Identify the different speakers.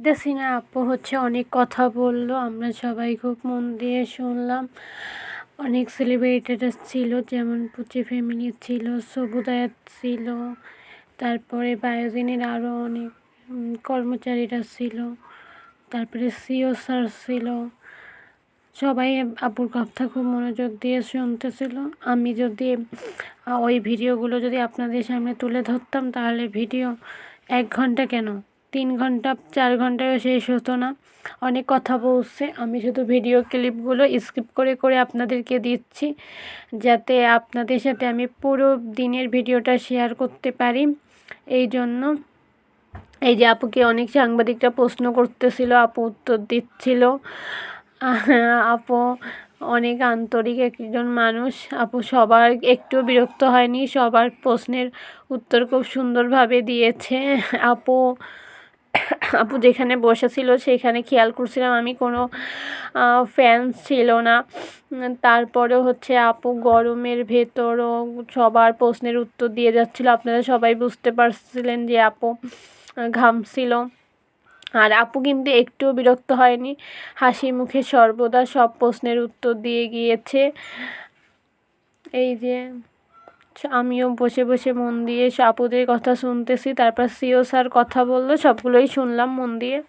Speaker 1: দেসিনা আপু অনেক কথা বললো, আমরা সবাই খুব মন দিয়ে শুনলাম। অনেক সেলিব্রিটিরা ছিল, যেমন পুচি ফ্যামিলি ছিল, সবুদায়াত ছিল, তারপরে বায়োজিনের আরও অনেক কর্মচারীরা ছিল, তারপরে সিও স্যার ছিল। সবাই আপুর কথা খুব মনোযোগ দিয়ে শুনতেছিল। আমি যদি ওই ভিডিওগুলো যদি আপনাদের সামনে তুলে ধরতাম, তাহলে ভিডিও 1 ঘন্টা কেন 3 ঘন্টা 4 ঘন্টায়ও শেষ হতো না। অনেক কথা বলছে, আমি শুধু ভিডিও ক্লিপগুলো স্কিপ করে করে আপনাদেরকে দিচ্ছি, যাতে আপনাদের সাথে আমি পুরো দিনের ভিডিওটা শেয়ার করতে পারি। এই জন্য এই যে আপুকে অনেক সাংবাদিকরা প্রশ্ন করতেছিল, আপু উত্তর দিচ্ছিল। আপু অনেক আন্তরিক একজন মানুষ। আপু সবার একটুও বিরক্ত হয়নি, সবার প্রশ্নের উত্তর খুব সুন্দরভাবে দিয়েছে। আপু আপু যেখানে বসেছিল সেখানে খেয়াল করছিলাম আমি, কোনো ফ্যান ছিল না। তারপরেও আপু গরমের ভেতরও সবার প্রশ্নের উত্তর দিয়ে যাচ্ছিল। আপনারা সবাই বুঝতে পারছিলেন যে আপু ঘামছিল। আর আপু কিন্তু একটুও বিরক্ত হয়নি, হাসি মুখে সর্বদা সব প্রশ্নের উত্তর দিয়ে গিয়েছে। এই যে আমিও বসে বসে মন দিয়ে আপুদের কথা শুনতেছি। তারপর সিও স্যার কথা বললো, সবগুলোই শুনলাম মন দিয়ে।